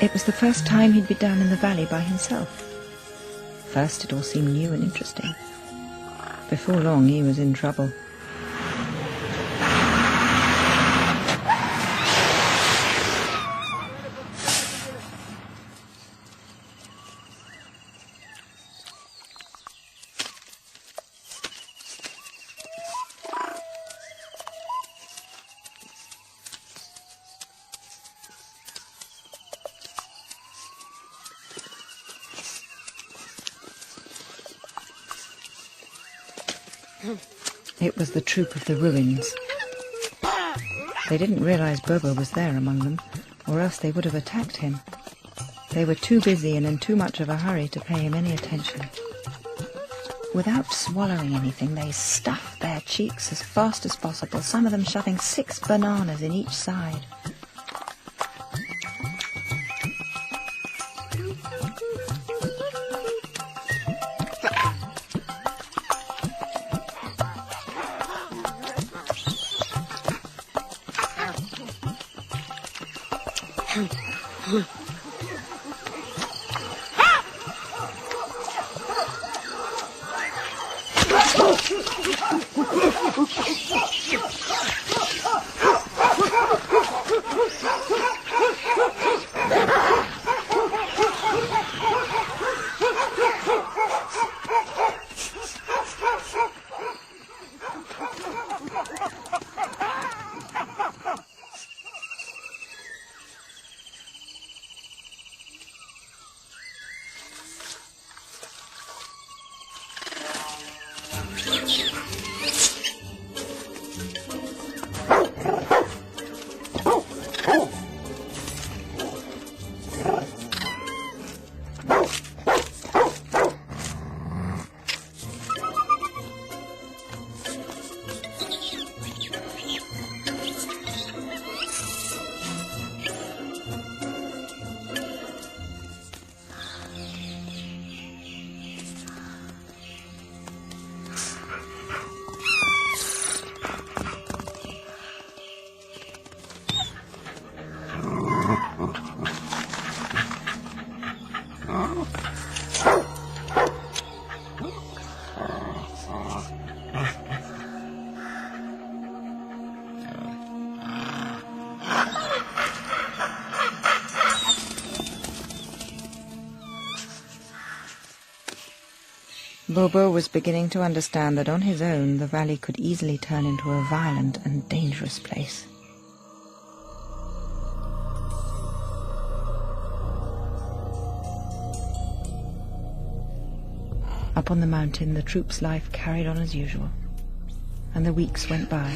It was the first time he'd been down in the valley by himself. First it all seemed new and interesting. Before long he was in trouble. It was the troop of the ruins. They didn't realize Bobo was there among them, or else they would have attacked him. They were too busy and in too much of a hurry to pay him any attention. Without swallowing anything, they stuffed their cheeks as fast as possible, some of them shoving 6 bananas in each side. Bobo was beginning to understand that on his own the valley could easily turn into a violent and dangerous place. Up on the mountain, the troop's life carried on as usual, and the weeks went by.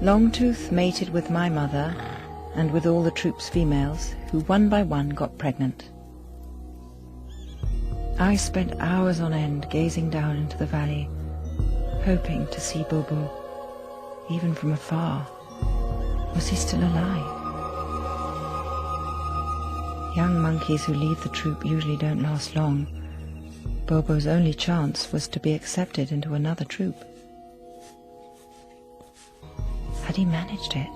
Longtooth mated with my mother and with all the troop's females, who one by one got pregnant. I spent hours on end gazing down into the valley, hoping to see Bobo, even from afar. Was he still alive? Young monkeys who leave the troop usually don't last long. Bobo's only chance was to be accepted into another troop. Had he managed it?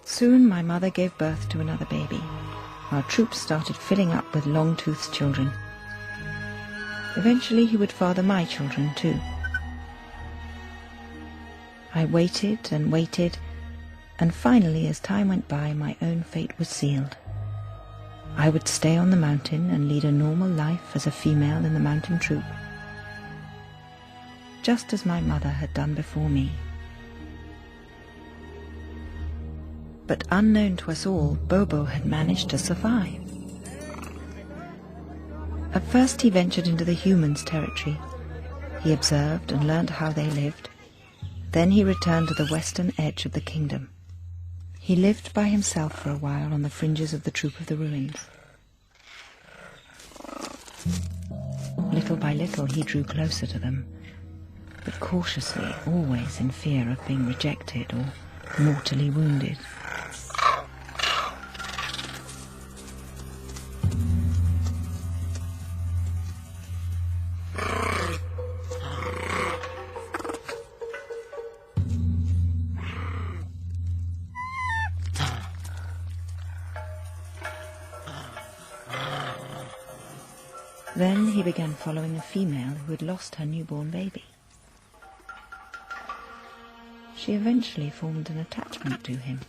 Soon my mother gave birth to another baby. Our troop started filling up with Longtooth's children. Eventually he would father my children too. I waited and waited, and finally, as time went by, my own fate was sealed. I would stay on the mountain and lead a normal life as a female in the mountain troop, just as my mother had done before me. But unknown to us all, Bobo had managed to survive. At first he ventured into the humans' territory. He observed and learnt how they lived. Then he returned to the western edge of the kingdom. He lived by himself for a while on the fringes of the troop of the ruins. Little by little he drew closer to them, but cautiously, always in fear of being rejected or mortally wounded. Then he began following a female who had lost her newborn baby. She eventually formed an attachment to him.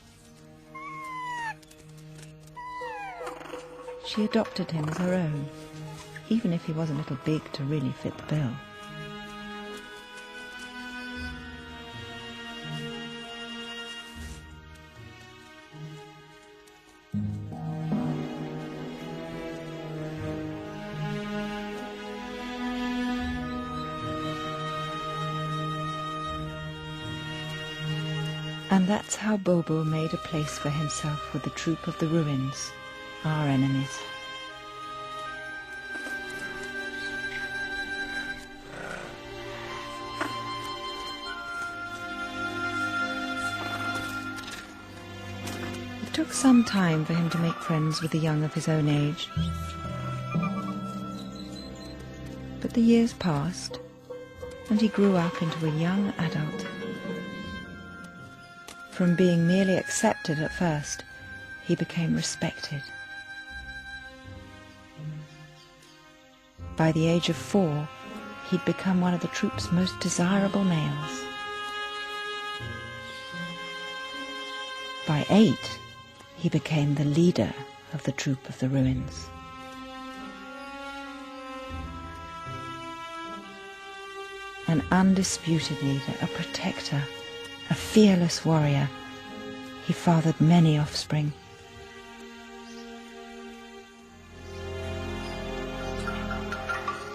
She adopted him as her own, even if he was a little big to really fit the bill. And that's how Bobo made a place for himself with the troop of the ruins, our enemies. It took some time for him to make friends with the young of his own age. But the years passed, and he grew up into a young adult. From being merely accepted at first, he became respected. By the age of 4, he'd become one of the troop's most desirable males. By 8, he became the leader of the troop of the ruins. An undisputed leader, a protector, a fearless warrior, he fathered many offspring.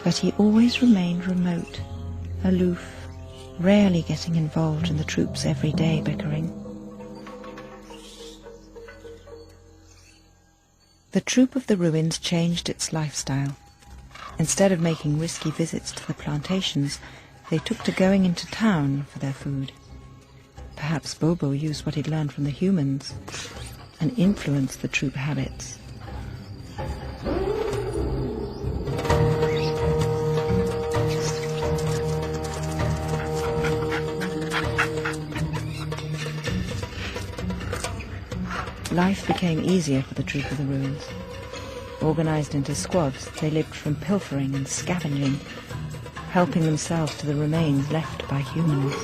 But he always remained remote, aloof, rarely getting involved in the troops' everyday bickering. The troop of the ruins changed its lifestyle. Instead of making risky visits to the plantations, they took to going into town for their food. Perhaps Bobo used what he'd learned from the humans and influenced the troop habits. Life became easier for the troop of the ruins. Organized into squads, they lived from pilfering and scavenging, helping themselves to the remains left by humans.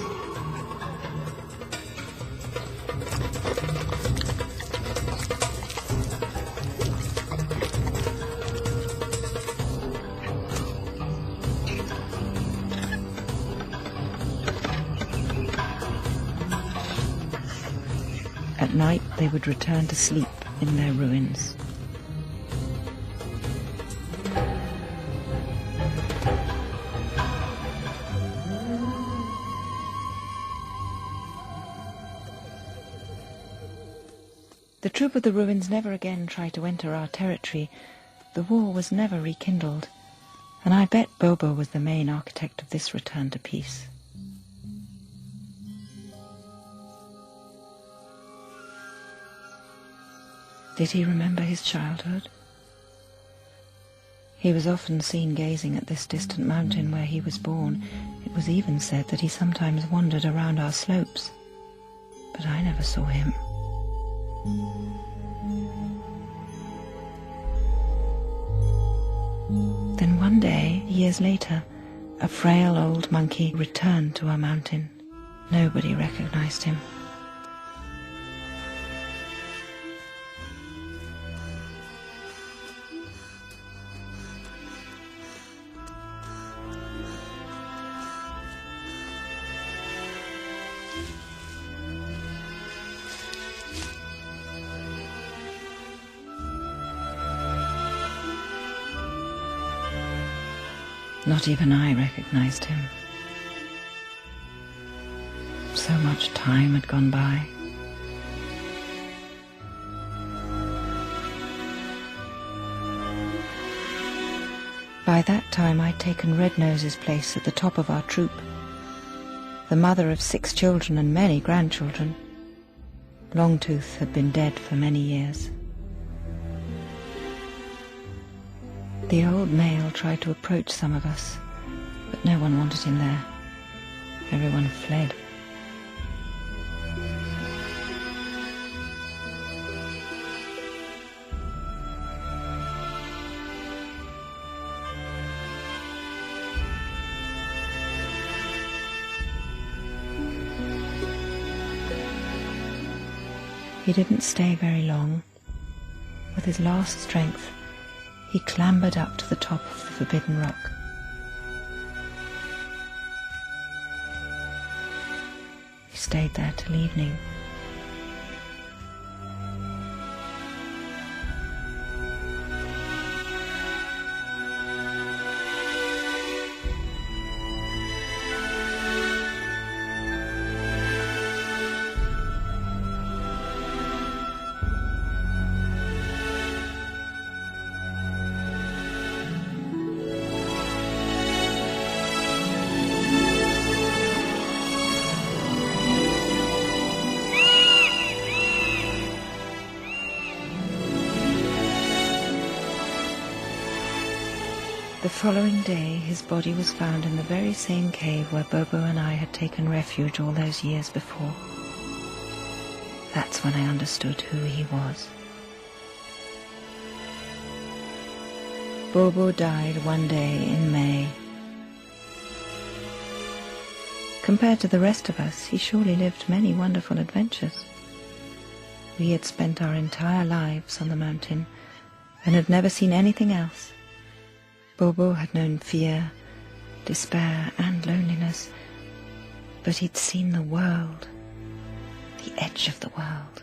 At night, they would return to sleep in their ruins. The troop of the ruins never again tried to enter our territory. The war was never rekindled, and I bet Bobo was the main architect of this return to peace. Did he remember his childhood? He was often seen gazing at this distant mountain where he was born. It was even said that he sometimes wandered around our slopes, but I never saw him. Then one day, years later, a frail old monkey returned to our mountain. Nobody recognized him. Not even I recognized him. So much time had gone by. By that time I'd taken Red Nose's place at the top of our troop, the mother of 6 children and many grandchildren. Longtooth had been dead for many years. The old male tried to approach some of us, but no one wanted him there. Everyone fled. He didn't stay very long. With his last strength, he clambered up to the top of the forbidden rock. He stayed there till evening. The following day his body was found in the very same cave where Bobo and I had taken refuge all those years before. That's when I understood who he was. Bobo died one day in May. Compared to the rest of us, he surely lived many wonderful adventures. We had spent our entire lives on the mountain and had never seen anything else. Bobo had known fear, despair, and loneliness, but he'd seen the world, the edge of the world.